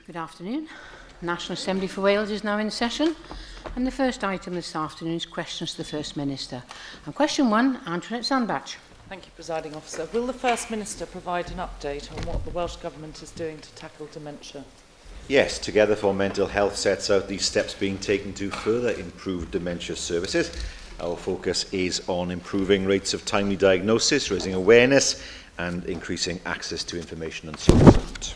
Good afternoon. National Assembly for Wales is now in session, and the first item this afternoon is questions to the First Minister. And question 1, Antoinette Sandbach. Thank you, Presiding Officer. Will the First Minister provide an update on what the Welsh Government is doing to tackle dementia? Yes, Together for Mental Health sets out these steps being taken to further improve dementia services. Our focus is on improving rates of timely diagnosis, raising awareness and increasing access to information and support.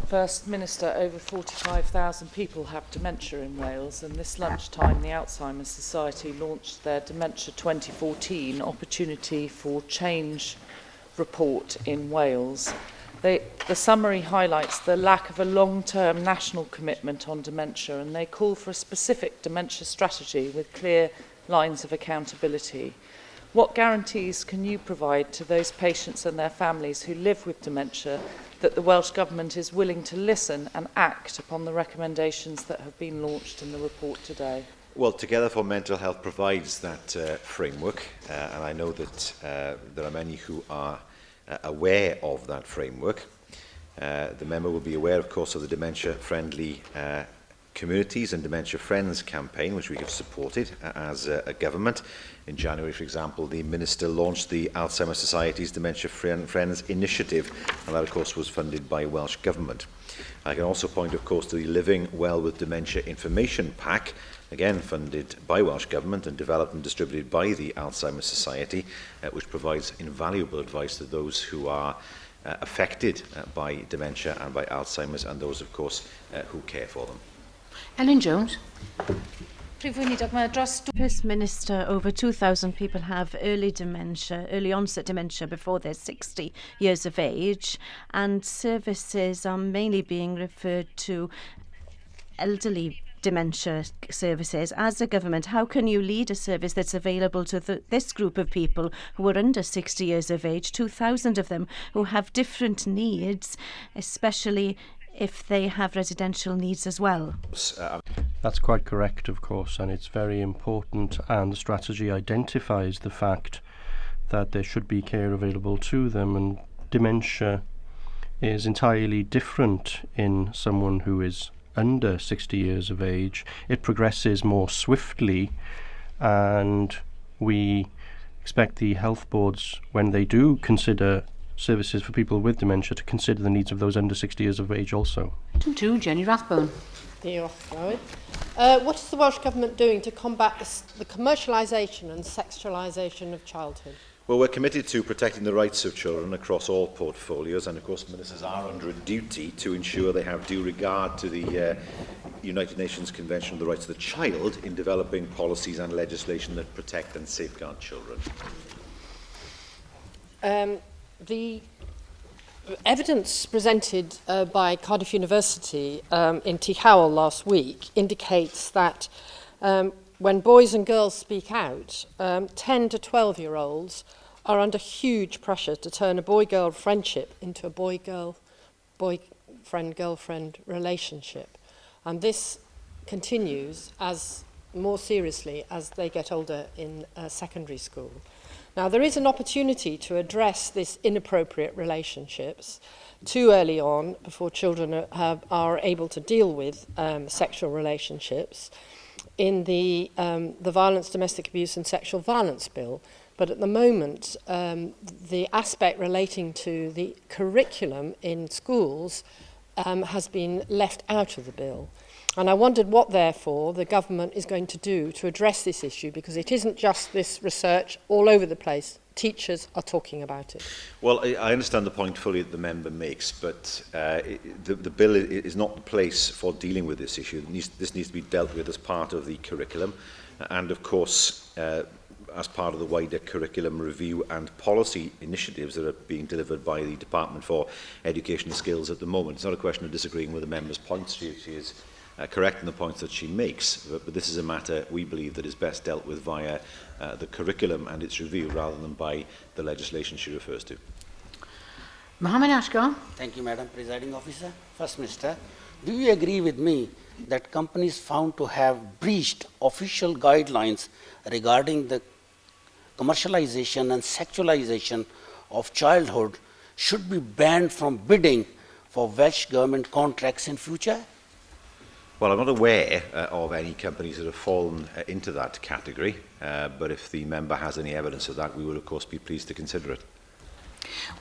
First Minister, over 45,000 people have dementia in Wales, and this lunchtime the Alzheimer's Society launched their Dementia 2014 Opportunity for Change report in Wales. The summary highlights the lack of a long-term national commitment on dementia, and they call for a specific dementia strategy with clear lines of accountability. What guarantees can you provide to those patients and their families who live with dementia that the Welsh Government is willing to listen and act upon the recommendations that have been launched in the report today? Well, Together for Mental Health provides that framework, and I know that there are many who are aware of that framework. The member will be aware, of course, of the dementia-friendly Communities and Dementia Friends campaign, which we have supported as a government. In January, for example, the Minister launched the Alzheimer's Society's Dementia Friends initiative, and that, of course, was funded by Welsh Government. I can also point, of course, to the Living Well with Dementia Information Pack, again funded by Welsh Government and developed and distributed by the Alzheimer's Society, which provides invaluable advice to those who are affected by dementia and by Alzheimer's, and those, of course, who care for them. Ellen Jones. Prif Weinidog, First Minister, over 2,000 people have early onset dementia before they're 60 years of age, and services are mainly being referred to elderly dementia services. As a government, how can you lead a service that's available to this group of people who are under 60 years of age, 2,000 of them who have different needs, especially if they have residential needs as well? That's quite correct, of course, and it's very important, and the strategy identifies the fact that there should be care available to them, and dementia is entirely different in someone who is under 60 years of age. It progresses more swiftly, and we expect the health boards, when they do consider services for people with dementia, to consider the needs of those under 60 years of age also. Item 2, Jenny Rathbone. What is the Welsh Government doing to combat the commercialisation and sexualisation of childhood? Well, we're committed to protecting the rights of children across all portfolios, and of course ministers are under a duty to ensure they have due regard to the United Nations Convention on the Rights of the Child in developing policies and legislation that protect and safeguard children. The evidence presented by Cardiff University in Ty Howell last week indicates that when boys and girls speak out, 10 to 12-year-olds are under huge pressure to turn a boy-girl friendship into a boyfriend-girlfriend relationship. And this continues as more seriously as they get older in secondary school. Now, there is an opportunity to address this inappropriate relationships too early on before children are able to deal with sexual relationships in the Violence, Domestic Abuse and Sexual Violence Bill. But at the moment, the aspect relating to the curriculum in schools has been left out of the bill. And I wondered what, therefore, the government is going to do to address this issue, because it isn't just this research all over the place. Teachers are talking about it. Well, I understand the point fully that the member makes, but the bill is not the place for dealing with this issue. This needs to be dealt with as part of the curriculum, and of course, as part of the wider curriculum review and policy initiatives that are being delivered by the Department for Education and Skills at the moment. It's not a question of disagreeing with the member's points. She is correct in the points that she makes, but this is a matter we believe that is best dealt with via the curriculum and its review rather than by the legislation she refers to. Mohammed Ashgar. Thank you, Madam Presiding Officer. First Minister, do you agree with me that companies found to have breached official guidelines regarding the commercialization and sexualization of childhood should be banned from bidding for Welsh Government contracts in future? Well, I'm not aware of any companies that have fallen into that category, but if the member has any evidence of that, we will of course be pleased to consider it.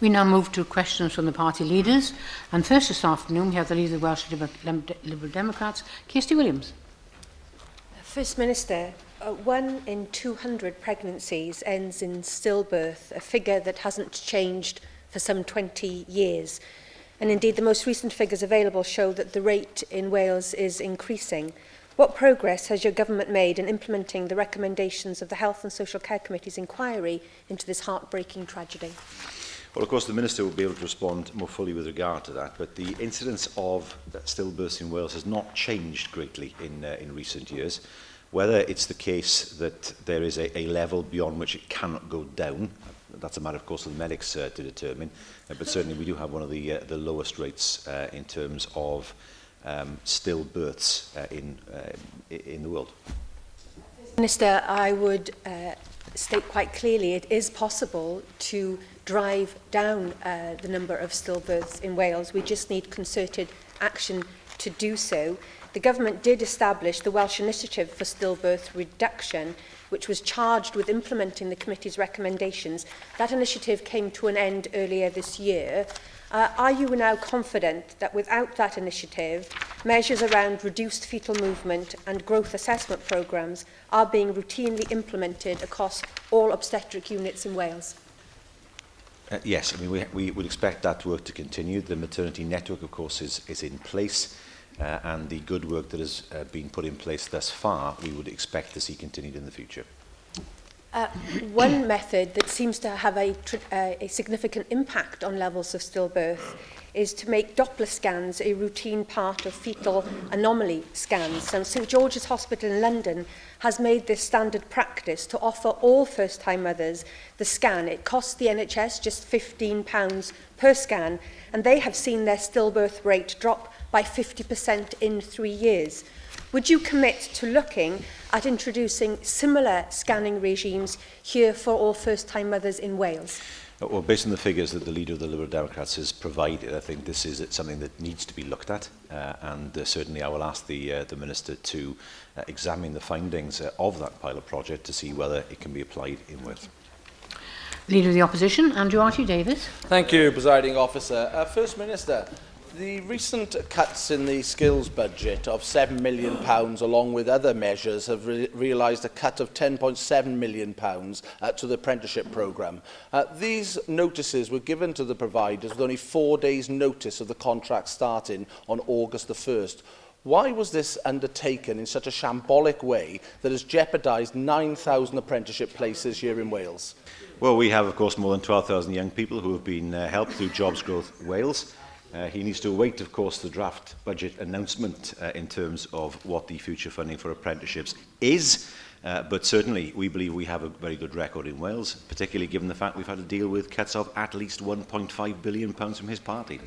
We now move to questions from the party leaders. And first this afternoon, we have the leader of the Welsh Liberal Democrats, Kirsty Williams. First Minister, 1 in 200 pregnancies ends in stillbirth, a figure that hasn't changed for some 20 years. And indeed, the most recent figures available show that the rate in Wales is increasing. What progress has your government made in implementing the recommendations of the Health and Social Care Committee's inquiry into this heartbreaking tragedy? Well, of course, the Minister will be able to respond more fully with regard to that, but the incidence of stillbirths in Wales has not changed greatly in recent years. Whether it's the case that there is a level beyond which it cannot go down, that's a matter, of course, for the medics to determine, but certainly we do have one of the lowest rates in terms of stillbirths in the world. Minister, I would state quite clearly it is possible to drive down the number of stillbirths in Wales. We just need concerted action to do so. The government did establish the Welsh Initiative for Stillbirth Reduction, which was charged with implementing the committee's recommendations. That initiative came to an end earlier this year. Are you now confident that without that initiative, measures around reduced fetal movement and growth assessment programmes are being routinely implemented across all obstetric units in Wales? Yes, I mean, we would expect that work to continue. The maternity network, of course, is in place, and the good work that has been put in place thus far, we would expect to see continued in the future. One method that seems to have a significant impact on levels of stillbirth is to make Doppler scans a routine part of fetal anomaly scans. So St George's Hospital in London has made this standard practice to offer all first-time mothers the scan. It costs the NHS just £15 per scan, and they have seen their stillbirth rate drop by 50% in 3 years. Would you commit to looking at introducing similar scanning regimes here for all first-time mothers in Wales? Well, based on the figures that the leader of the Liberal Democrats has provided, I think this is something that needs to be looked at, and certainly I will ask the Minister to examine the findings of that pilot project to see whether it can be applied in Wales. Leader of the Opposition, Andrew Archie-Davies. Thank you, Presiding Officer. First Minister, the recent cuts in the skills budget of £7 million, along with other measures, have realised a cut of £10.7 million to the apprenticeship programme. These notices were given to the providers with only 4 days' notice of the contract starting on August the 1st. Why was this undertaken in such a shambolic way that has jeopardised 9,000 apprenticeship places here in Wales? Well, we have, of course, more than 12,000 young people who have been helped through Jobs Growth Wales. He needs to await, of course, the draft budget announcement in terms of what the future funding for apprenticeships is. But certainly, we believe we have a very good record in Wales, particularly given the fact we've had to deal with cuts of at least £1.5 billion from his party.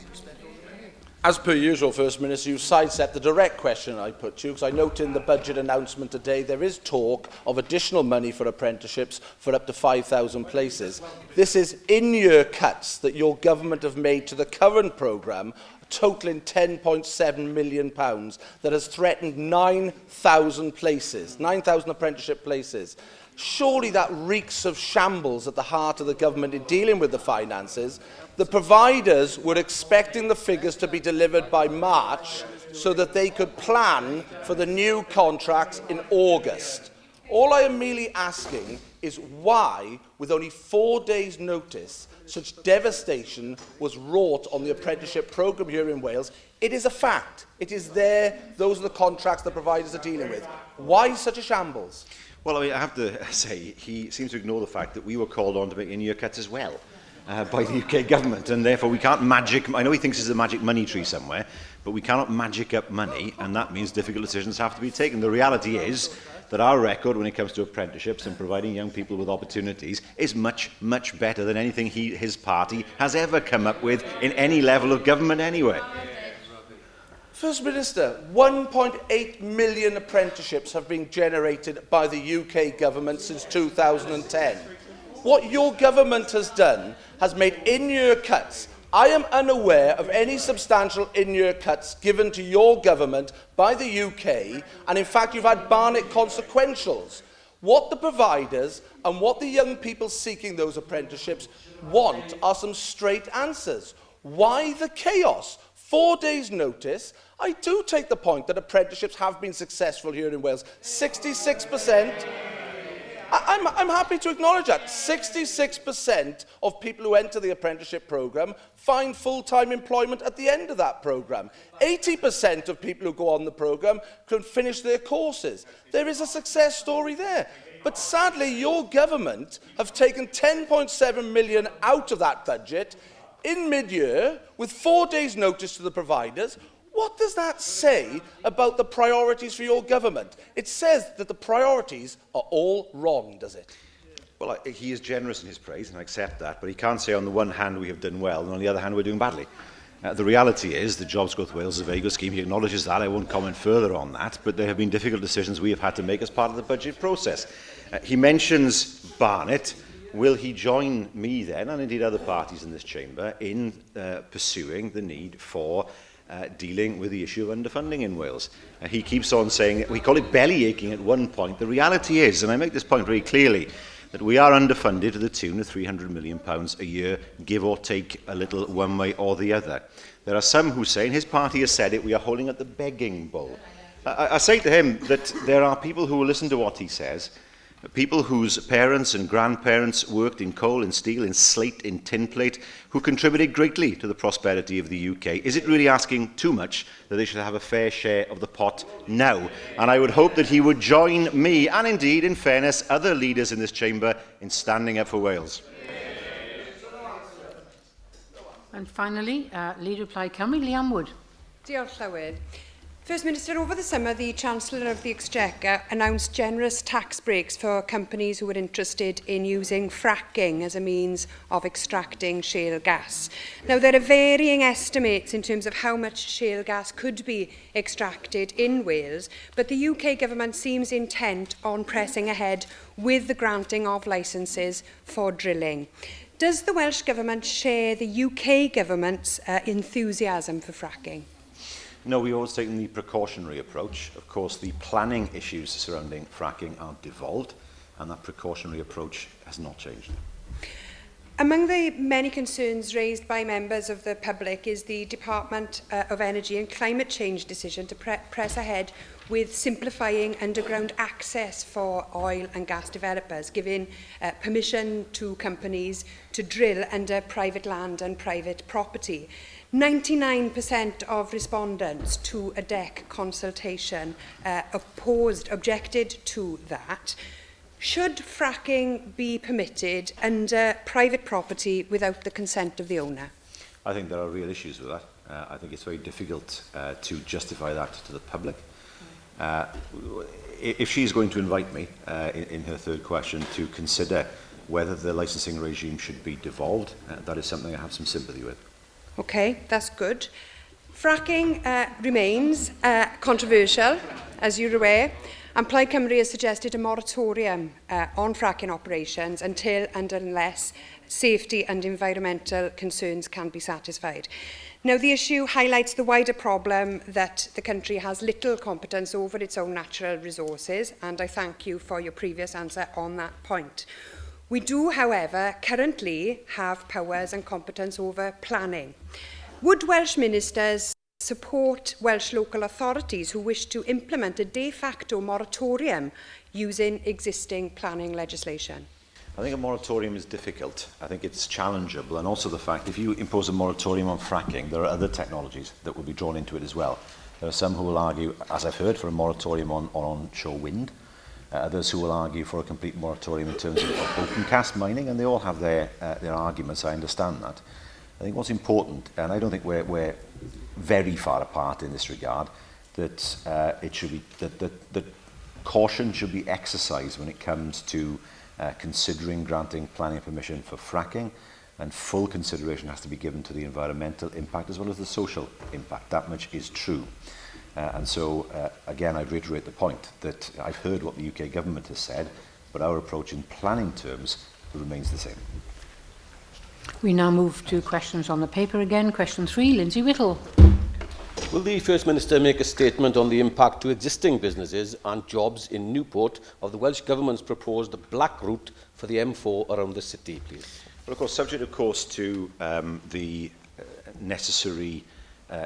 As per usual, First Minister, you've sidestepped the direct question I put to you, because I note in the budget announcement today there is talk of additional money for apprenticeships for up to 5,000 places. This is in-year cuts that your government have made to the current programme, totalling £10.7 million, that has threatened 9,000 places, 9,000 apprenticeship places. Surely that reeks of shambles at the heart of the government in dealing with the finances. The providers were expecting the figures to be delivered by March so that they could plan for the new contracts in August. All I am merely asking is why, with only 4 days' notice, such devastation was wrought on the apprenticeship programme here in Wales. It is a fact. It is there. Those are the contracts the providers are dealing with. Why such a shambles? Well, I mean, I have to say, he seems to ignore the fact that we were called on to make in-year cuts as well by the UK government, and therefore we can't magic. I know he thinks there's a magic money tree somewhere, but we cannot magic up money, and that means difficult decisions have to be taken. The reality is that our record when it comes to apprenticeships and providing young people with opportunities is much, much better than anything his party has ever come up with in any level of government anyway. First Minister, 1.8 million apprenticeships have been generated by the UK government since 2010. What your government has done has made in-year cuts I am unaware of any substantial in-year cuts given to your government by the UK, and in fact you've had Barnett consequentials. What the providers and what the young people seeking those apprenticeships want are some straight answers. Why the chaos? 4 days' notice. I do take the point that apprenticeships have been successful here in Wales. 66%. I'm happy to acknowledge that. 66% of people who enter the apprenticeship programme find full-time employment at the end of that programme. 80% of people who go on the programme can finish their courses. There is a success story there. But sadly, your government have taken 10.7 million out of that budget in mid-year with 4 days' notice to the providers. What does that say about the priorities for your government? It says that the priorities are all wrong, does it? Well, he is generous in his praise, and I accept that, but he can't say on the one hand we have done well, and on the other hand we're doing badly. The reality is the Jobs Growth Wales is a very good scheme. He acknowledges that. I won't comment further on that, but there have been difficult decisions we have had to make as part of the budget process. He mentions Barnett. Will he join me then, and indeed other parties in this chamber, in pursuing the need for dealing with the issue of underfunding in Wales? He keeps on saying, we call it belly aching at one point. The reality is, and I make this point very clearly, that we are underfunded to the tune of £300 million a year, give or take a little one way or the other. There are some who say, and his party has said it, we are holding at the begging bowl. I say to him that there are people who will listen to what he says, people whose parents and grandparents worked in coal, in steel, in slate, in tinplate, who contributed greatly to the prosperity of the UK. Is it really asking too much that they should have a fair share of the pot now? And I would hope that he would join me, and indeed, in fairness, other leaders in this chamber, in standing up for Wales. And finally, Leader of Plaid Cymru, Liam Wood. Diolch Llywyd. First Minister, over the summer, the Chancellor of the Exchequer announced generous tax breaks for companies who were interested in using fracking as a means of extracting shale gas. Now, there are varying estimates in terms of how much shale gas could be extracted in Wales, but the UK government seems intent on pressing ahead with the granting of licences for drilling. Does the Welsh Government share the UK Government's enthusiasm for fracking? No, we've always taken the precautionary approach. Of course, the planning issues surrounding fracking are devolved, and that precautionary approach has not changed. Among the many concerns raised by members of the public is the Department of Energy and Climate Change decision to press ahead with simplifying underground access for oil and gas developers, giving permission to companies to drill under private land and private property. 99% of respondents to a DEC consultation objected to that. Should fracking be permitted under private property without the consent of the owner? I think there are real issues with that. I think it's very difficult to justify that to the public. If she's going to invite me in her third question to consider whether the licensing regime should be devolved, that is something I have some sympathy with. Okay, that's good. Fracking remains controversial, as you're aware, and Plaid Cymru has suggested a moratorium on fracking operations until and unless safety and environmental concerns can be satisfied. Now, the issue highlights the wider problem that the country has little competence over its own natural resources, and I thank you for your previous answer on that point. We do, however, currently have powers and competence over planning. Would Welsh Ministers support Welsh local authorities who wish to implement a de facto moratorium using existing planning legislation? I think a moratorium is difficult. I think it's challengeable, and also the fact if you impose a moratorium on fracking, there are other technologies that will be drawn into it as well. There are some who will argue, as I've heard, for a moratorium on onshore wind. Others who will argue for a complete moratorium in terms of open cast mining, and they all have their arguments. I understand that. I think what's important, and I don't think we're very far apart in this regard, that it should be that caution should be exercised when it comes to considering granting planning permission for fracking, and full consideration has to be given to the environmental impact as well as the social impact. That much is true. And so, again, I reiterate the point that I've heard what the UK government has said, but our approach in planning terms remains the same. We now move to questions on the paper again. Question 3, Lindsay Whittle. Will the First Minister make a statement on the impact to existing businesses and jobs in Newport of the Welsh Government's proposed black route for the M4 around the city, please? Well, of course, subject, of course, to the necessary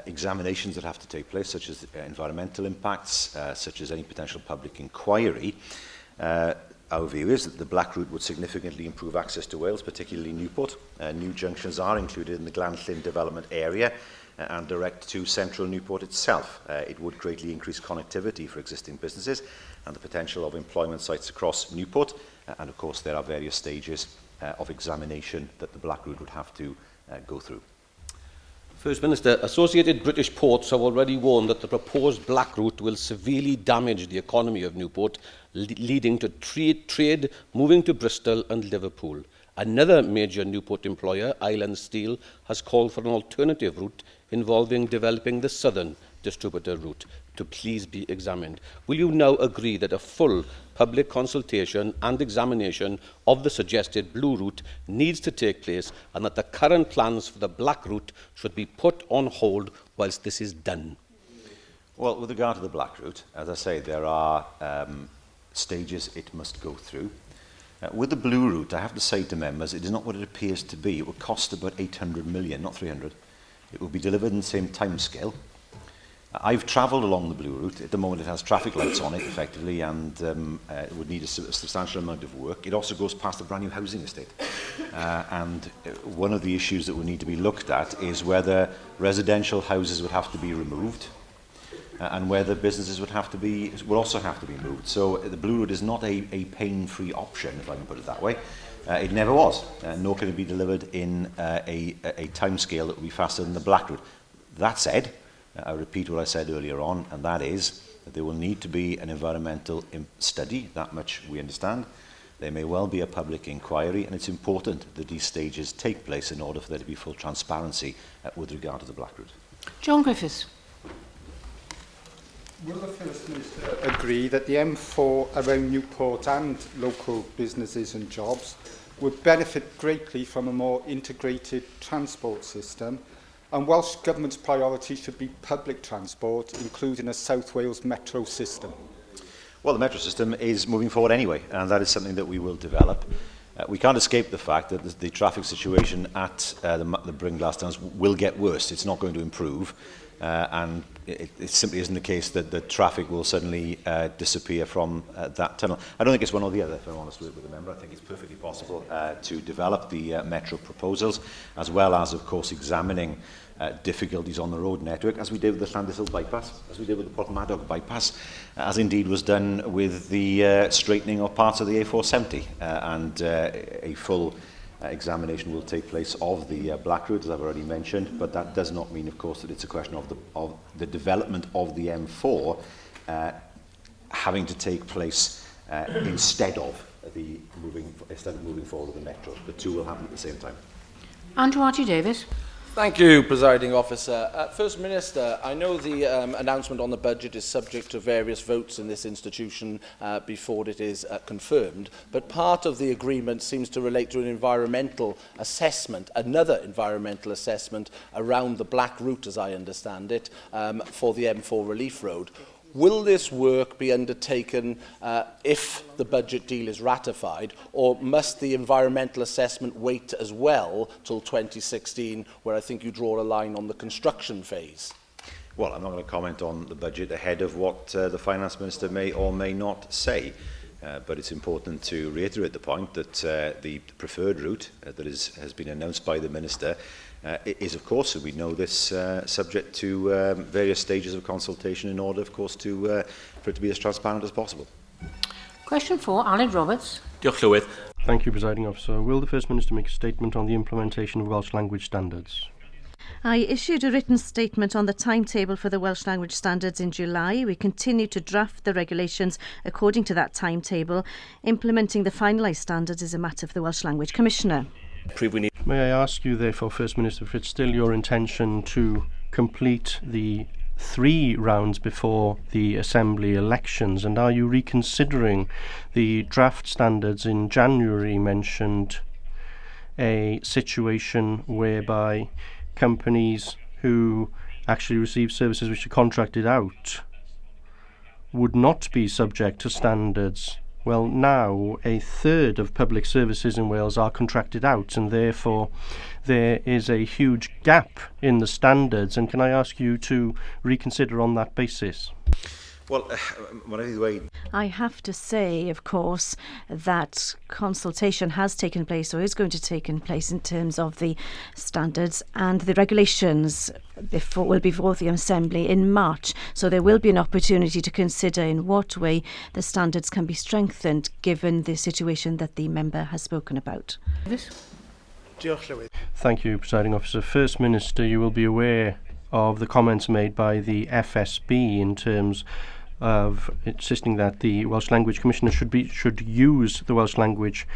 examinations that have to take place, such as environmental impacts, such as any potential public inquiry. Our view is that the black route would significantly improve access to Wales, particularly Newport. New junctions are included in the Glanllyn development area and direct to central Newport itself. It would greatly increase connectivity for existing businesses and the potential of employment sites across Newport. And of course, there are various stages of examination that the black route would have to go through. First Minister, Associated British Ports have already warned that the proposed black route will severely damage the economy of Newport, leading to trade moving to Bristol and Liverpool. Another major Newport employer, Island Steel, has called for an alternative route involving developing the southern distributor route to please be examined. Will you now agree that a full public consultation and examination of the suggested blue route needs to take place and that the current plans for the black route should be put on hold whilst this is done? Well, with regard to the black route, as I say, there are stages it must go through. With the blue route, I have to say to members, it is not what it appears to be. It will cost about 800 million, not 300. It will be delivered in the same time scale. I've travelled along the blue route. At the moment, it has traffic lights on it, effectively, and it would need a substantial amount of work. It also goes past a brand new housing estate. And one of the issues that will need to be looked at is whether residential houses would have to be removed and whether businesses will also have to be moved. So the blue route is not a pain-free option, if I can put it that way. It never was, nor can it be delivered in a time scale that will be faster than the black route. That said, I repeat what I said earlier on, and that is that there will need to be an environmental study, that much we understand. There may well be a public inquiry, and it's important that these stages take place in order for there to be full transparency with regard to the black route. John Griffiths. Will the First Minister agree that the M4 around Newport and local businesses and jobs would benefit greatly from a more integrated transport system, and Welsh Government's priority should be public transport, including a South Wales metro system? Well, the metro system is moving forward anyway, and that is something that we will develop. We can't escape the fact that the traffic situation at the Brynglas Downs will get worse. It's not going to improve. And it simply isn't the case that the traffic will suddenly disappear from that tunnel. I don't think it's one or the other, if I'm honest with the member. I think it's perfectly possible to develop the metro proposals, as well as, of course, examining difficulties on the road network, as we did with the Llandyssil bypass, as we did with the Porthmadog bypass, as indeed was done with the straightening of parts of the A470, and a full examination will take place of the black route, as I've already mentioned, but that does not mean, of course, that it's a question of the development of the M4 having to take place instead of moving forward with the metro. The two will happen at the same time. Andrew Archie-Davis. Thank you, Presiding Officer. First Minister, I know the announcement on the budget is subject to various votes in this institution before it is confirmed, but part of the agreement seems to relate to an environmental assessment, another environmental assessment around the black route, as I understand it, for the M4 Relief Road. Will this work be undertaken if the budget deal is ratified, or must the environmental assessment wait as well till 2016, where I think you draw a line on the construction phase? Well, I'm not going to comment on the budget ahead of what the Finance Minister may or may not say, but it's important to reiterate the point that the preferred route that has been announced by the Minister is, of course, and we know this, subject to various stages of consultation in order, of course, for it to be as transparent as possible. Question 4, Aled Roberts. Diolch, Llywydd. Thank you, Presiding Officer. Will the First Minister make a statement on the implementation of Welsh language standards? I issued a written statement on the timetable for the Welsh language standards in July. We continue to draft the regulations according to that timetable. Implementing the finalised standards is a matter for the Welsh Language Commissioner. Prif Weinidog. May I ask you, therefore, First Minister, if it's still your intention to complete the 3 rounds before the Assembly elections, and are you reconsidering the draft standards in January mentioned a situation whereby companies who actually receive services which are contracted out would not be subject to standards. Well, now a third of public services in Wales are contracted out, and therefore there is a huge gap in the standards. And can I ask you to reconsider on that basis? Well, I have to say, of course, that consultation has taken place or is going to take place in terms of the standards, and the regulations will be before the Assembly in March. So there will be an opportunity to consider in what way the standards can be strengthened given the situation that the member has spoken about. Thank you, Presiding Officer. First Minister, you will be aware of the comments made by the FSB in terms of insisting that the Welsh Language Commissioner should use the Welsh language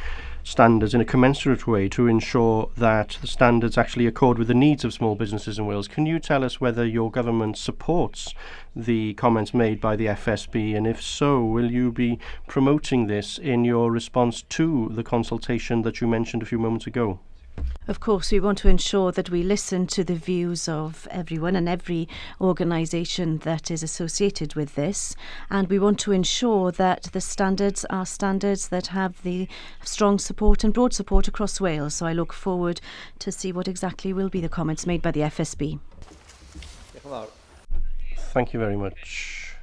standards in a commensurate way to ensure that the standards actually accord with the needs of small businesses in Wales. Can you tell us whether your government supports the comments made by the FSB, and if so, will you be promoting this in your response to the consultation that you mentioned a few moments ago? Of course, we want to ensure that we listen to the views of everyone and every organisation that is associated with this, and we want to ensure that the standards are standards that have the strong support and broad support across Wales. So I look forward to see what exactly will be the comments made by the FSB. Thank you very much.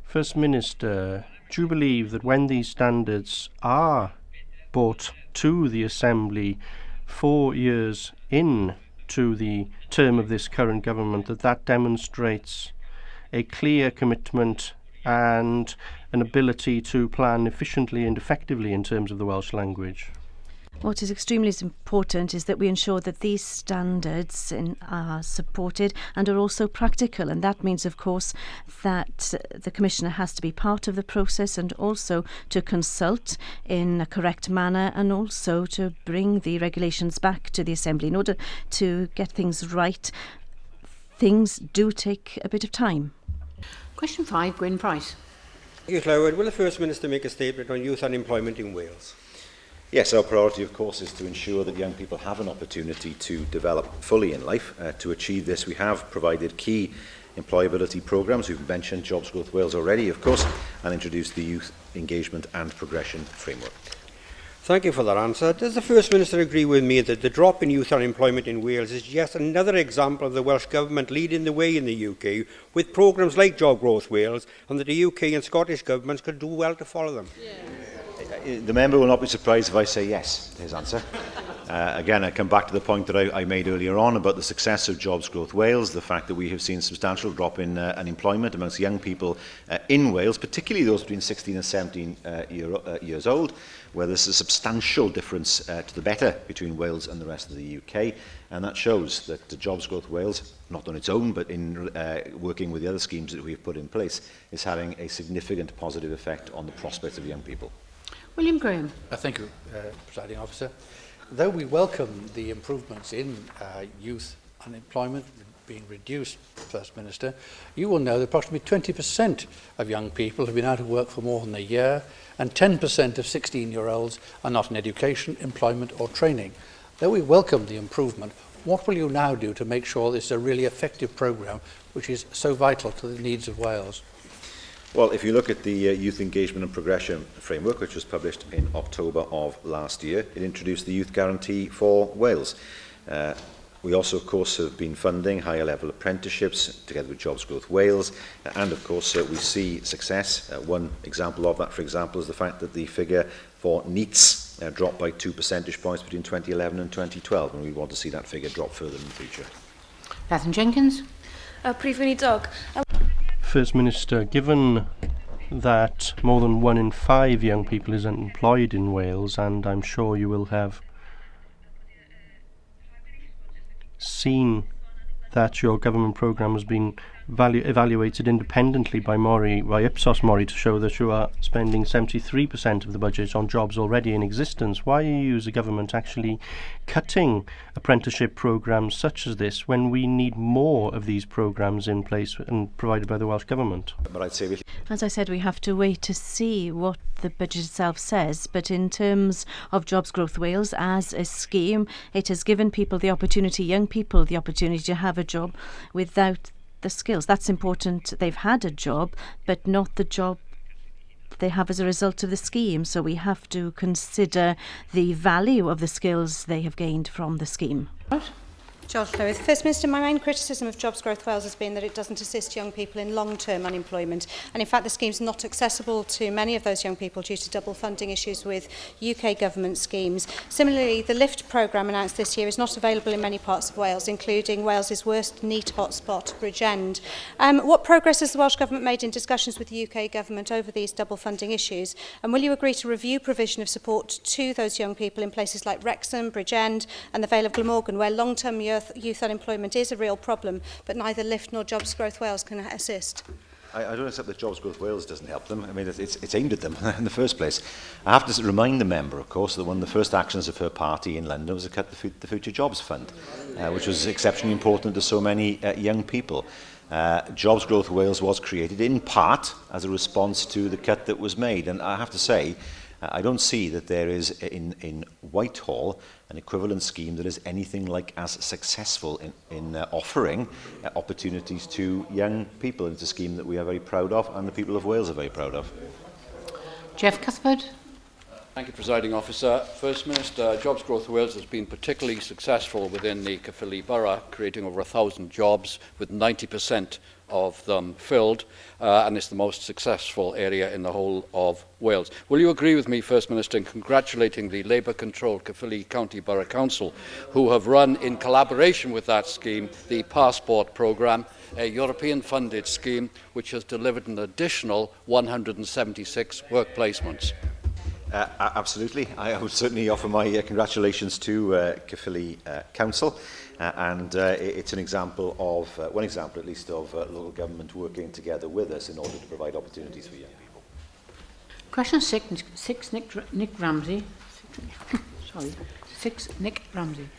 First Minister, do you believe that when these standards are brought to the Assembly 4 years into the term of this current government, that demonstrates a clear commitment and an ability to plan efficiently and effectively in terms of the Welsh language? What is extremely important is that we ensure that these standards are supported and are also practical, and that means, of course, that the Commissioner has to be part of the process and also to consult in a correct manner, and also to bring the regulations back to the Assembly in order to get things right. Things do take a bit of time. Question 5, Gwyn Price. Thank you, Llywyd. Will the First Minister make a statement on youth unemployment in Wales? Yes, our priority, of course, is to ensure that young people have an opportunity to develop fully in life. To achieve this, we have provided key employability programmes. We've mentioned Jobs Growth Wales already, of course, and introduced the Youth Engagement and Progression Framework. Thank you for that answer. Does the First Minister agree with me that the drop in youth unemployment in Wales is yet another example of the Welsh Government leading the way in the UK with programmes like Job Growth Wales, and that the UK and Scottish governments could do well to follow them? Yeah. The member will not be surprised if I say yes to his answer. Again, I come back to the point that I made earlier on about the success of Jobs Growth Wales, the fact that we have seen a substantial drop in unemployment amongst young people in Wales, particularly those between 16 and 17 years old, where there's a substantial difference to the better between Wales and the rest of the UK. And that shows that Jobs Growth Wales, not on its own, but in working with the other schemes that we've put in place, is having a significant positive effect on the prospects of young people. William Graham. Thank you, Presiding Officer. Though we welcome the improvements in youth unemployment being reduced, First Minister, you will know that approximately 20% of young people have been out of work for more than a year, and 10% of 16-year-olds are not in education, employment or training. Though we welcome the improvement, what will you now do to make sure this is a really effective programme which is so vital to the needs of Wales? Well, if you look at the Youth Engagement and Progression Framework, which was published in October of last year, it introduced the Youth Guarantee for Wales. We also, of course, have been funding higher level apprenticeships together with Jobs Growth Wales, and of course we see success. One example of that, for example, is the fact that the figure for NEETs dropped by 2 percentage points between 2011 and 2012, and we want to see that figure drop further in the future. Bethan Jenkins. Prif Weinidog. First Minister, given that more than 1 in 5 young people is unemployed in Wales, and I'm sure you will have seen that your government programme has been evaluated independently by Ipsos Mori to show that you are spending 73% of the budget on jobs already in existence. Why are you as a government actually cutting apprenticeship programmes such as this when we need more of these programmes in place and provided by the Welsh Government? But I'd say as I said, we have to wait to see what the budget itself says, but in terms of Jobs Growth Wales as a scheme, it has given people the opportunity, young people, the opportunity to have a job without the skills. That's important. They've had a job, but not the job they have as a result of the scheme. So we have to consider the value of the skills they have gained from the scheme. George Lewis. First Minister, my main criticism of Jobs Growth Wales has been that it doesn't assist young people in long-term unemployment, and in fact the scheme is not accessible to many of those young people due to double funding issues with UK government schemes. Similarly, the LIFT programme announced this year is not available in many parts of Wales, including Wales's worst NEET hotspot, Bridgend. What progress has the Welsh Government made in discussions with the UK Government over these double funding issues, and will you agree to review provision of support to those young people in places like Wrexham, Bridgend and the Vale of Glamorgan, where long-term youth unemployment is a real problem, but neither LIFT nor Jobs Growth Wales can assist? I don't accept that Jobs Growth Wales doesn't help them. I mean, it's aimed at them in the first place. I have to remind the member, of course, that one of the first actions of her party in London was to cut the Future Jobs Fund, which was exceptionally important to so many young people. Jobs Growth Wales was created in part as a response to the cut that was made, and I have to say, I don't see that there is in Whitehall an equivalent scheme that is anything like as successful in offering opportunities to young people. It's a scheme that we are very proud of and the people of Wales are very proud of. Jeff Cuthbert. Thank you, Presiding Officer. First Minister, Jobs Growth Wales has been particularly successful within the Cyflwynir borough, creating over 1,000 jobs, with 90% of them filled, and it's the most successful area in the whole of Wales. Will you agree with me, First Minister, in congratulating the Labour-controlled Cyflwynir County Borough Council, who have run, in collaboration with that scheme, the Passport Programme, a European-funded scheme which has delivered an additional 176 work placements? Absolutely. I would certainly offer my congratulations to Cyflwynir Council, and it's an example of, one example at least, of local government working together with us in order to provide opportunities for young people. Question 6, Nick Ramsey. Sorry, 6, Nick Ramsey.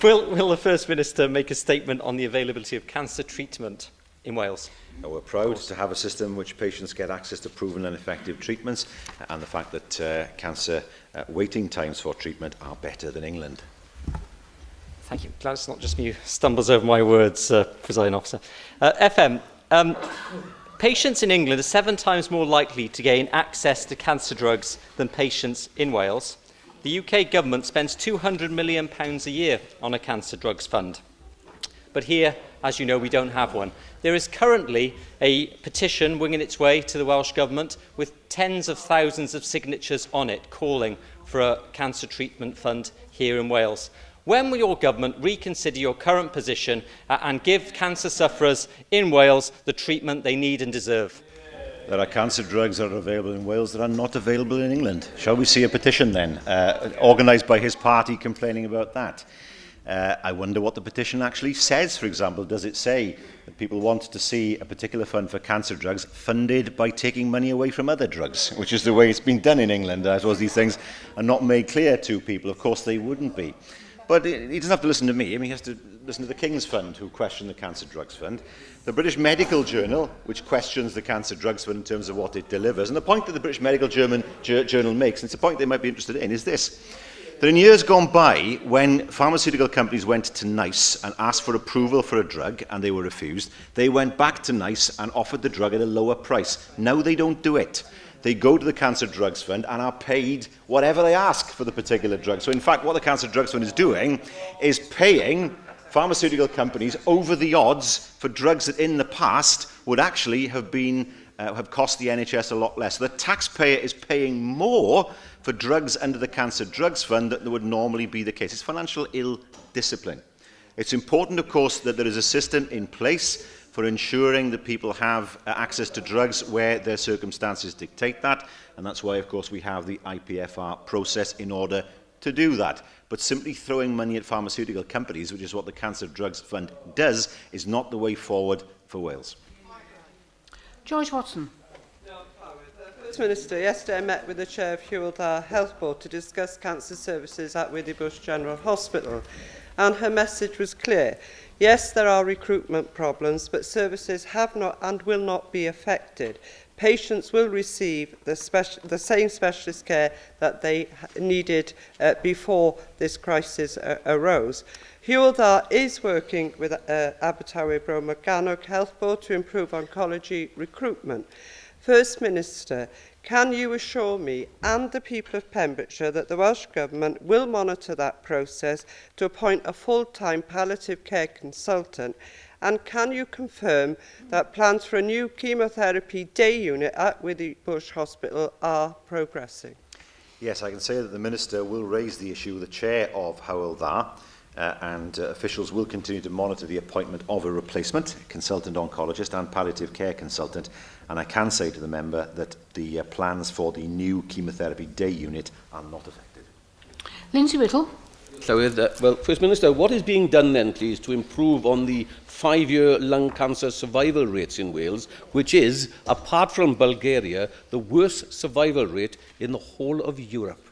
Will the First Minister make a statement on the availability of cancer treatment in Wales? We're proud to have a system which patients get access to proven and effective treatments, and the fact that cancer waiting times for treatment are better than England. Thank you. Glad it's not just me who stumbles over my words, Presiding Officer. Patients in England are 7 times more likely to gain access to cancer drugs than patients in Wales. The UK government spends £200 million a year on a cancer drugs fund. But here, as you know, we don't have one. There is currently a petition winging its way to the Welsh Government with tens of thousands of signatures on it calling for a cancer treatment fund here in Wales. When will your government reconsider your current position and give cancer sufferers in Wales the treatment they need and deserve? There are cancer drugs that are available in Wales that are not available in England. Shall we see a petition then, organised by his party, complaining about that? I wonder what the petition actually says, for example. Does it say that people want to see a particular fund for cancer drugs funded by taking money away from other drugs, which is the way it's been done in England? I suppose these things are not made clear to people. Of course they wouldn't be. But he doesn't have to listen to me. I mean, he has to listen to the King's Fund, who question the Cancer Drugs Fund, the British Medical Journal, which questions the Cancer Drugs Fund in terms of what it delivers. And the point that the British Medical Journal makes, and it's a point they might be interested in, is this: that in years gone by, when pharmaceutical companies went to NICE and asked for approval for a drug and they were refused, they went back to NICE and offered the drug at a lower price. Now they don't do it. They go to the Cancer Drugs Fund and are paid whatever they ask for the particular drug. So in fact, what the Cancer Drugs Fund is doing is paying pharmaceutical companies over the odds for drugs that in the past would actually have cost the NHS a lot less. So the taxpayer is paying more for drugs under the Cancer Drugs Fund than would normally be the case. It's financial ill-discipline. It's important, of course, that there is a system in place for ensuring that people have access to drugs where their circumstances dictate that, and that's why, of course, we have the IPFR process in order to do that. But simply throwing money at pharmaceutical companies, which is what the Cancer Drugs Fund does, is not the way forward for Wales. George Watson. First Minister, yesterday I met with the Chair of Hywel Dda Health Board to discuss cancer services at Weinidogion General Hospital. and her message was clear. Yes, there are recruitment problems, but services have not and will not be affected. Patients will receive the same specialist care that they needed before this crisis arose. Hywel Dda is working with Abertawe Bro Morgannwg Health Board to improve oncology recruitment. First Minister, can you assure me and the people of Pembrokeshire that the Welsh Government will monitor that process to appoint a full-time palliative care consultant? And can you confirm that plans for a new chemotherapy day unit at Weinidogion Hospital are progressing? Yes, I can say that the Minister will raise the issue with the Chair of Hywel Dda, and officials will continue to monitor the appointment of a replacement consultant oncologist and palliative care consultant. And I can say to the member that the plans for the new chemotherapy day unit are not affected. Lindsay Whittle. Well, First Minister, what is being done then, please, to improve on the 5-year lung cancer survival rates in Wales, which is, apart from Bulgaria, the worst survival rate in the whole of Europe?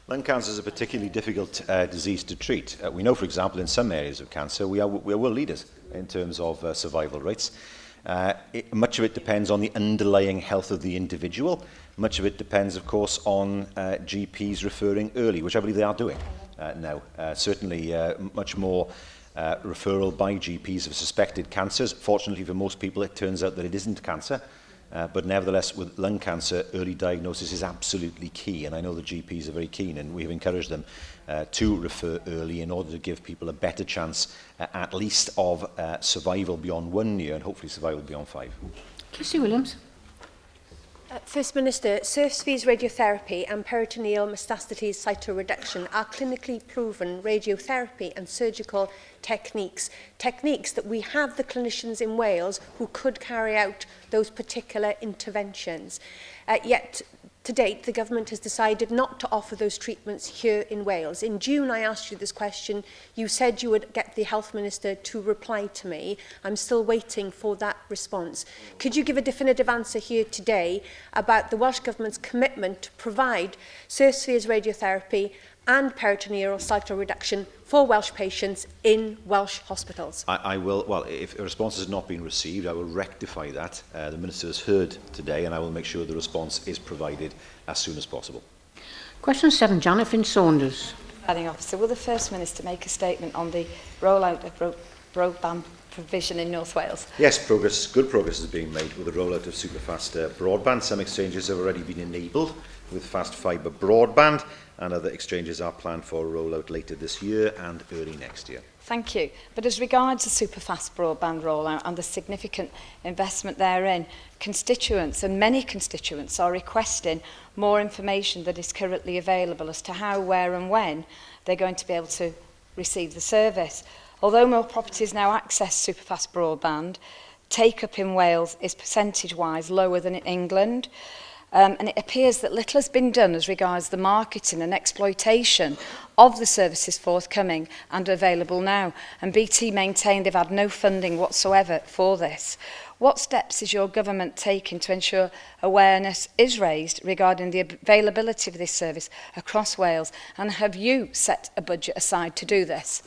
Lung cancer is a particularly difficult disease to treat. We know, for example, in some areas of cancer, we are world leaders in terms of survival rates. Much of it depends on the underlying health of the individual. Much of it depends, of course, on GPs referring early, which I believe they are doing now. Certainly much more referral by GPs of suspected cancers. Fortunately for most people, it turns out that it isn't cancer. But nevertheless, with lung cancer, early diagnosis is absolutely key. And I know the GPs are very keen, and we have encouraged them to refer early in order to give people a better chance, at least, of survival beyond 1 year and hopefully survival beyond 5. Kirsty Williams. First Minister, surface radiotherapy and peritoneal metastases cytoreduction are clinically proven radiotherapy and surgical techniques that we have the clinicians in Wales who could carry out those particular interventions. Yet, to date, the government has decided not to offer those treatments here in Wales. In June, I asked you this question. You said you would get the Health Minister to reply to me. I'm still waiting for that response. Could you give a definitive answer here today about the Welsh Government's commitment to provide surface radiotherapy and peritoneal cytoreduction for Welsh patients in Welsh hospitals? I will, well, if a response has not been received, I will rectify that. The Minister has heard today, and I will make sure the response is provided as soon as possible. Question 7, Jonathan Saunders. Officer, will the First Minister make a statement on the rollout of broadband provision in North Wales? Yes, good progress is being made with the rollout of superfast broadband. Some exchanges have already been enabled with fast fibre broadband, and other exchanges are planned for a rollout later this year and early next year. Thank you. But as regards the superfast broadband rollout and the significant investment therein, constituents, and many constituents, are requesting more information that is currently available as to how, where and when they're going to be able to receive the service. Although more properties now access superfast broadband, take-up in Wales is percentage-wise lower than in England. And it appears that little has been done as regards the marketing and exploitation of the services forthcoming and available now. And BT maintained they've had no funding whatsoever for this. What steps is your government taking to ensure awareness is raised regarding the availability of this service across Wales? And have you set a budget aside to do this?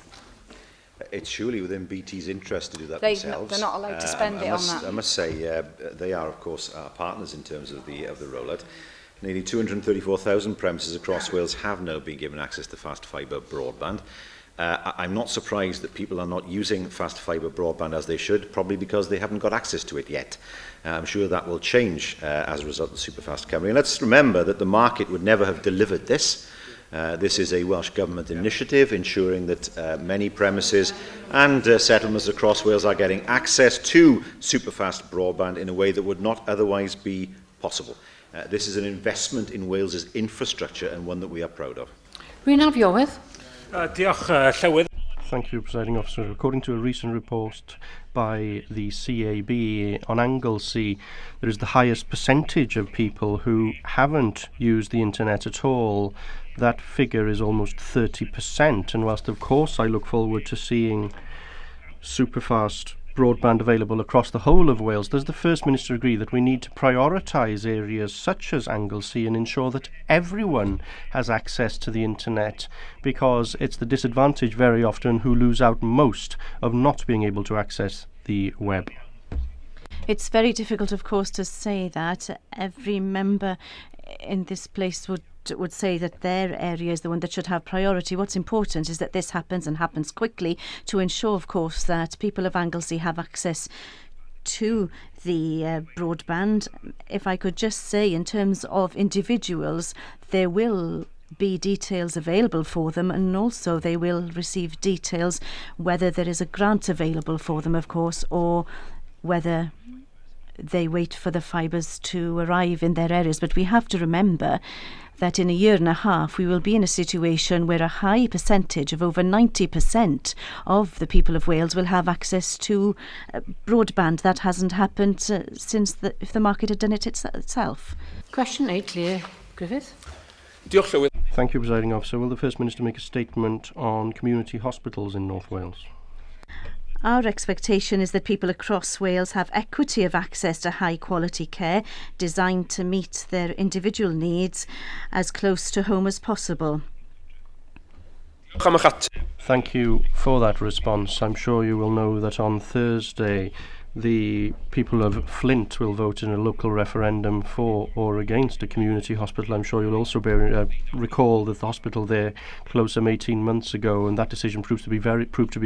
It's surely within BT's interest to do that themselves. They're not allowed to spend it on that. I must say, they are, of course, our partners in terms of the rollout. Nearly 234,000 premises across Wales have now been given access to fast fibre broadband. I'm not surprised that people are not using fast fibre broadband as they should, probably because they haven't got access to it yet. I'm sure that will change as a result of Superfast Cymru. And let's remember that the market would never have delivered this. This is a Welsh Government initiative ensuring that many premises and settlements across Wales are getting access to superfast broadband in a way that would not otherwise be possible. This is an investment in Wales's infrastructure and one that we are proud of. Rhynaf Iorwerth. Thank you, Presiding Officer. According to a recent report by the CAB on Anglesey, there is the highest percentage of people who haven't used the internet at all. That figure is almost 30%, and whilst of course I look forward to seeing superfast broadband available across the whole of Wales, does the First Minister agree that we need to prioritise areas such as Anglesey and ensure that everyone has access to the internet, because it's the disadvantaged very often who lose out most of not being able to access the web? It's very difficult, of course, to say that. Every member in this place would say that their area is the one that should have priority. What's important is that this happens and happens quickly to ensure, of course, that people of Anglesey have access to the broadband. If I could just say, in terms of individuals, there will be details available for them, and also they will receive details whether there is a grant available for them, of course, or whether they wait for the fibres to arrive in their areas. But we have to remember that in a year and a half we will be in a situation where a high percentage of over 90% of the people of Wales will have access to broadband. That hasn't happened since if the market had done it itself. Question 8, Claire Griffith. Thank you, Presiding Officer. Will the First Minister make a statement on community hospitals in North Wales? Our expectation is that people across Wales have equity of access to high quality care designed to meet their individual needs as close to home as possible. Thank you for that response. I'm sure you will know that on Thursday the people of Flint will vote in a local referendum for or against a community hospital. I'm sure you'll also recall that the hospital there closed some 18 months ago, and that decision proved to be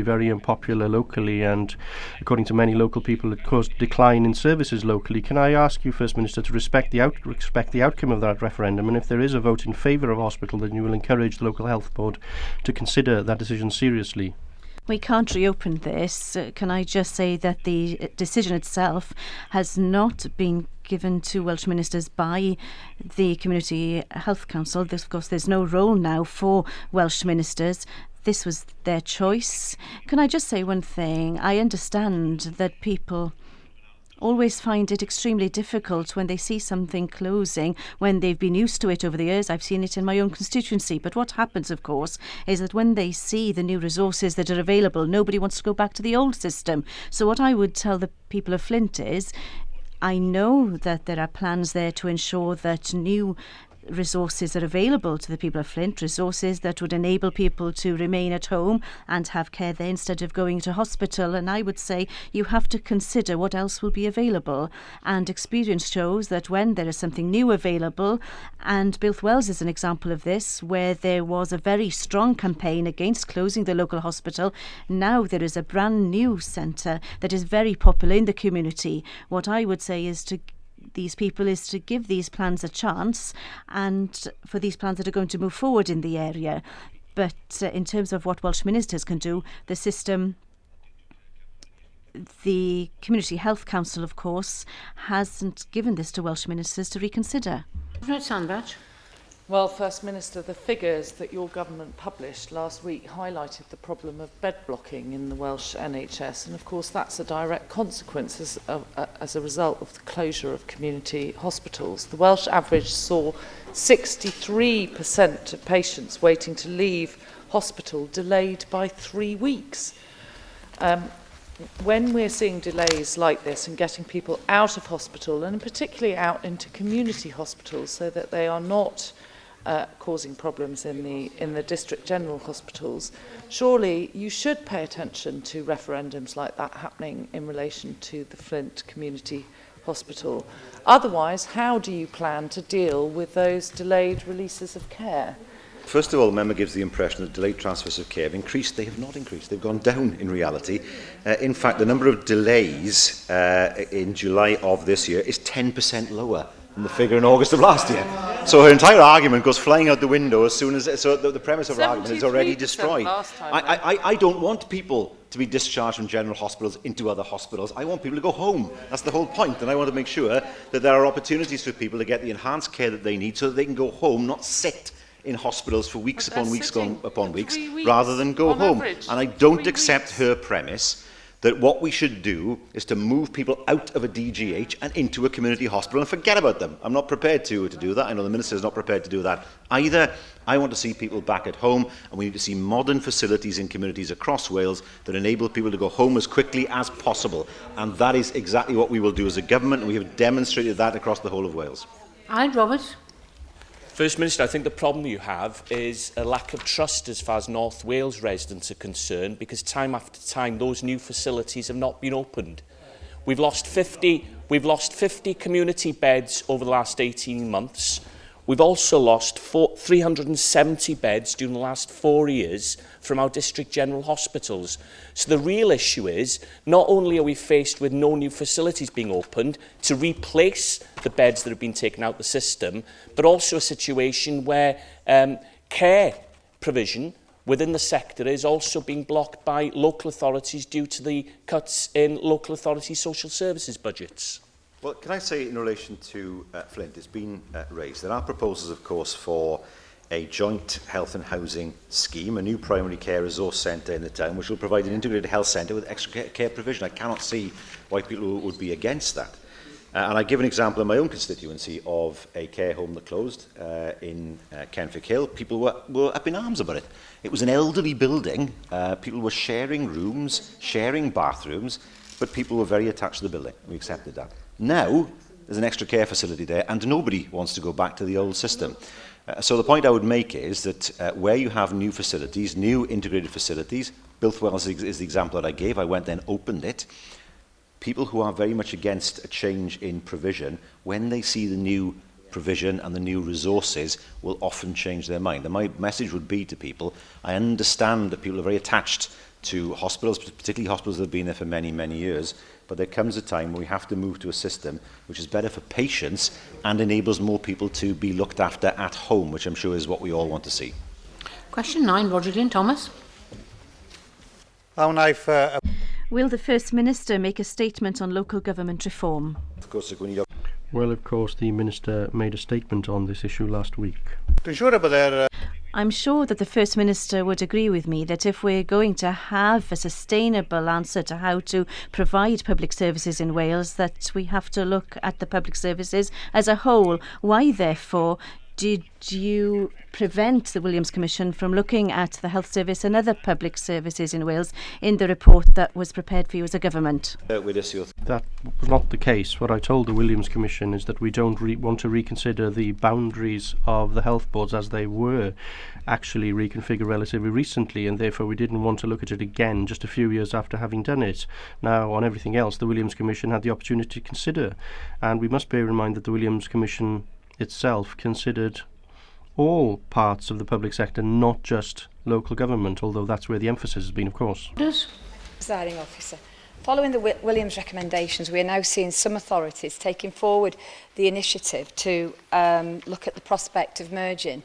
very unpopular locally, and according to many local people it caused a decline in services locally. Can I ask you, First Minister, to respect the outcome of that referendum, and if there is a vote in favour of a hospital, then you will encourage the local health board to consider that decision seriously? We can't reopen this. Can I just say that the decision itself has not been given to Welsh Ministers by the Community Health Council. Of course, there's no role now for Welsh Ministers. This was their choice. Can I just say one thing? I understand that people always find it extremely difficult when they see something closing, when they've been used to it over the years. I've seen it in my own constituency. But what happens, of course, is that when they see the new resources that are available, nobody wants to go back to the old system. So what I would tell the people of Flint is, I know that there are plans there to ensure that new resources are available to the people of Flint, resources that would enable people to remain at home and have care there instead of going to hospital. And I would say you have to consider what else will be available. And experience shows that when there is something new available, and Builth Wells is an example of this, where there was a very strong campaign against closing the local hospital, now there is a brand new centre that is very popular in the community. What I would say is to these people is to give these plans a chance, and for these plans that are going to move forward in the area. But in terms of what Welsh Ministers can do, the system, the Community Health Council, of course, hasn't given this to Welsh Ministers to reconsider. Well, First Minister, the figures that your government published last week highlighted the problem of bed blocking in the Welsh NHS, and of course that's a direct consequence as a result of the closure of community hospitals. The Welsh average saw 63% of patients waiting to leave hospital delayed by 3 weeks. When we're seeing delays like this and getting people out of hospital, and particularly out into community hospitals so that they are not causing problems in the district general hospitals, surely you should pay attention to referendums like that happening in relation to the Flint Community Hospital. Otherwise, how do you plan to deal with those delayed releases of care? First of all, the member gives the impression that delayed transfers of care have increased. They have not increased. They've gone down in reality. In fact, the number of delays in July of this year is 10% lower than the figure in August of last year. So her entire argument goes flying out the window as soon as... So the premise of her argument is already destroyed. I don't want people to be discharged from general hospitals into other hospitals. I want people to go home. That's the whole point. And I want to make sure that there are opportunities for people to get the enhanced care that they need so that they can go home, not sit in hospitals for weeks upon weeks upon weeks, rather than go home. And I don't accept her premise that what we should do is to move people out of a DGH and into a community hospital and forget about them. I'm not prepared to do that. I know the Minister is not prepared to do that either. I want to see people back at home, and we need to see modern facilities in communities across Wales that enable people to go home as quickly as possible. And that is exactly what we will do as a government, and we have demonstrated that across the whole of Wales. Aye, Robert. First Minister, I think the problem you have is a lack of trust as far as North Wales residents are concerned, because time after time those new facilities have not been opened. We've lost 50 community beds over the last 18 months. We've also lost 370 beds during the last 4 years from our district general hospitals. So the real issue is, not only are we faced with no new facilities being opened to replace the beds that have been taken out of the system, but also a situation where care provision within the sector is also being blocked by local authorities due to the cuts in local authority social services budgets. Well, can I say in relation to Flint, it's been raised. There are proposals, of course, for a joint health and housing scheme, a new primary care resource centre in the town, which will provide an integrated health centre with extra care provision. I cannot see why people would be against that. And I give an example in my own constituency of a care home that closed in Kenfick Hill. People were up in arms about it. It was an elderly building. People were sharing rooms, sharing bathrooms, but people were very attached to the building. We accepted that. Now, there's an extra care facility there, and nobody wants to go back to the old system. So the point I would make is that where you have new facilities, new integrated facilities, Built Wells is the example that I gave. I went then opened it. People who are very much against a change in provision, when they see the new provision and the new resources, will often change their mind. And my message would be to people, I understand that people are very attached to hospitals, particularly hospitals that have been there for many, many years, but there comes a time where we have to move to a system which is better for patients and enables more people to be looked after at home, which I'm sure is what we all want to see. Question 9, Roger Glyn Thomas. Will the First Minister make a statement on local government reform? Of course, well, of course, the Minister made a statement on this issue last week. I'm sure that the First Minister would agree with me that if we're going to have a sustainable answer to how to provide public services in Wales, that we have to look at the public services as a whole. Why, therefore, did you prevent the Williams Commission from looking at the health service and other public services in Wales in the report that was prepared for you as a government? That was not the case. What I told the Williams Commission is that we don't want to reconsider the boundaries of the health boards as they were actually reconfigured relatively recently, and therefore we didn't want to look at it again just a few years after having done it. Now, on everything else, the Williams Commission had the opportunity to consider, and we must bear in mind that the Williams Commission itself considered all parts of the public sector, not just local government, although that's where the emphasis has been, of course. Presiding officer. Following the Williams recommendations, we are now seeing some authorities taking forward the initiative to look at the prospect of merging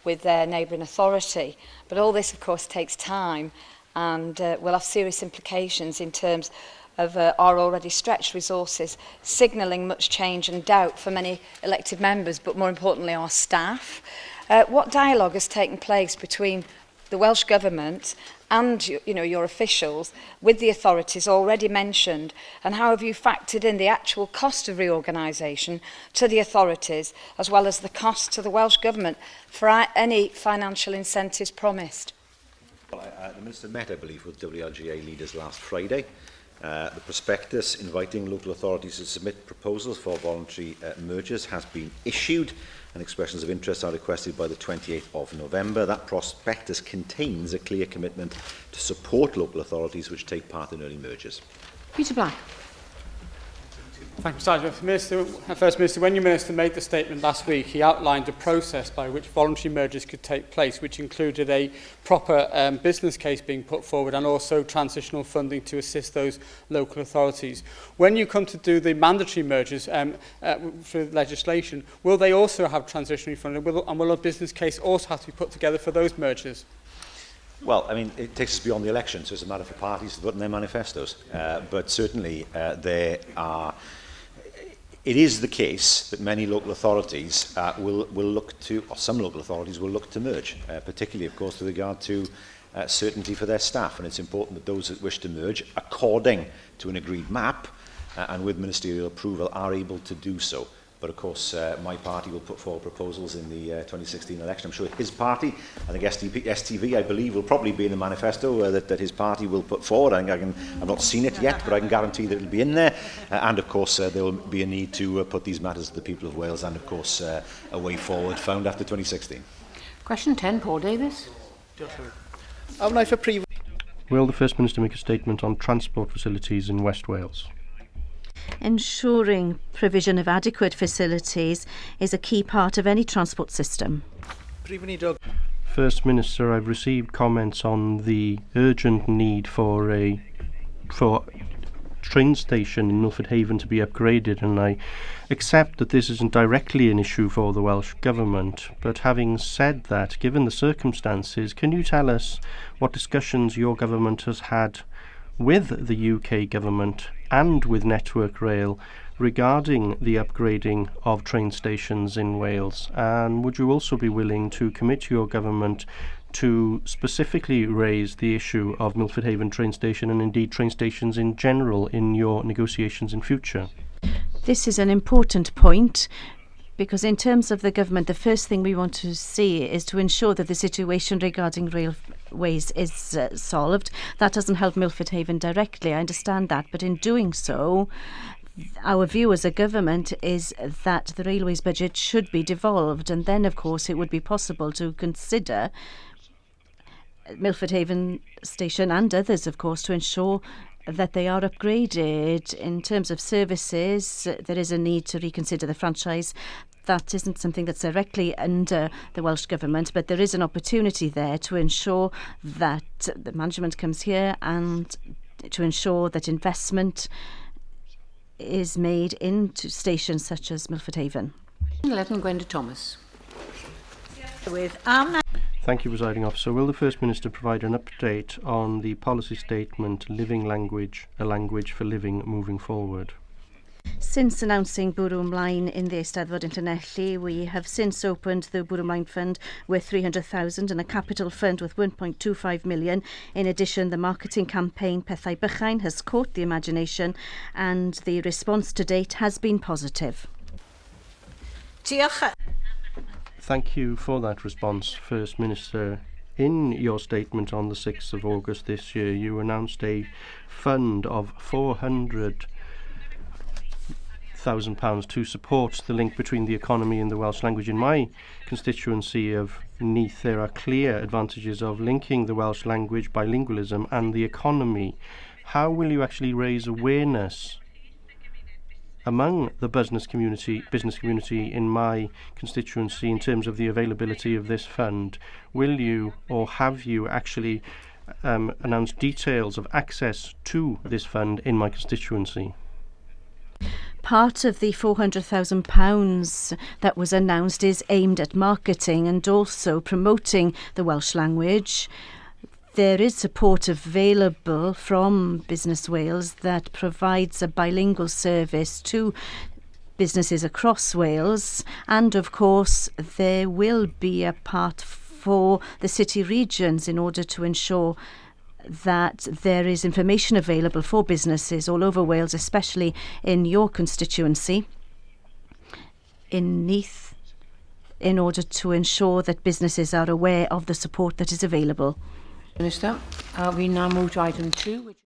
with their neighbouring authority. But all this, of course, takes time and will have serious implications in terms of our already stretched resources, signalling much change and doubt for many elected members, but more importantly our staff. What dialogue has taken place between the Welsh Government and your officials with the authorities already mentioned, and how have you factored in the actual cost of reorganisation to the authorities, as well as the cost to the Welsh Government for any financial incentives promised? Well, the Minister met, I believe, with WLGA leaders last Friday. The prospectus inviting local authorities to submit proposals for voluntary mergers has been issued, and expressions of interest are requested by the 28th of November. That prospectus contains a clear commitment to support local authorities which take part in early mergers. Peter Black. Thank you, First Minister, when your Minister made the statement last week, he outlined a process by which voluntary mergers could take place, which included a proper business case being put forward and also transitional funding to assist those local authorities. When you come to do the mandatory mergers for legislation, will they also have transitionary funding, and will a business case also have to be put together for those mergers? Well, I mean, it takes us beyond the election, so it's a matter for parties to put in their manifestos. But certainly it is the case that many local authorities will look to, or some local authorities will look to merge, particularly, of course, with regard to certainty for their staff, and it's important that those that wish to merge according to an agreed map and with ministerial approval are able to do so. But of course, my party will put forward proposals in the 2016 election. I'm sure his party, I think STV, I believe, will probably be in the manifesto that his party will put forward. I've not seen it yet, but I can guarantee that it will be in there. And of course, there will be a need to put these matters to the people of Wales, and of course, a way forward found after 2016. Question 10, Paul Davis. Will the First Minister make a statement on transport facilities in West Wales? Ensuring provision of adequate facilities is a key part of any transport system. First Minister, I've received comments on the urgent need for a train station in Milford Haven to be upgraded, and I accept that this isn't directly an issue for the Welsh Government. But having said that, given the circumstances, can you tell us what discussions your government has had with the UK Government and with Network Rail regarding the upgrading of train stations in Wales? And would you also be willing to commit your government to specifically raise the issue of Milford Haven train station, and indeed train stations in general, in your negotiations in future? This is an important point, because in terms of the government, the first thing we want to see is to ensure that the situation regarding railways is solved. That doesn't help Milford Haven directly, I understand that, but in doing so, our view as a government is that the railways budget should be devolved, and then of course it would be possible to consider Milford Haven station and others, of course, to ensure that they are upgraded. In terms of services, there is a need to reconsider the franchise. That isn't something that's directly under the Welsh Government, but there is an opportunity there to ensure that the management comes here and to ensure that investment is made into stations such as Milford Haven. 11, Gwenda Thomas. Thank you, Presiding Officer. Will the First Minister provide an update on the policy statement, Living Language, a Language for Living, moving forward? Since announcing Bwrw Ymlaen in the Eisteddfod in Llanelli, we have since opened the Bwrw Ymlaen Fund with 300,000 and a capital fund with 1.25 million. In addition, the marketing campaign Pethau Bychain has caught the imagination, and the response to date has been positive. Thank you for that response, First Minister. In your statement on the 6th of August this year, you announced a fund of £400,000 to support the link between the economy and the Welsh language. In my constituency of Neath, there are clear advantages of linking the Welsh language, bilingualism, and the economy. How will you actually raise awareness among the business community in my constituency in terms of the availability of this fund? Will you, or have you actually announced details of access to this fund in my constituency? Part of the £400,000 that was announced is aimed at marketing and also promoting the Welsh language. There is support available from Business Wales that provides a bilingual service to businesses across Wales, and of course there will be a part for the city regions in order to ensure that there is information available for businesses all over Wales, especially in your constituency, in Neath, in order to ensure that businesses are aware of the support that is available. Minister, we now move to item 2, which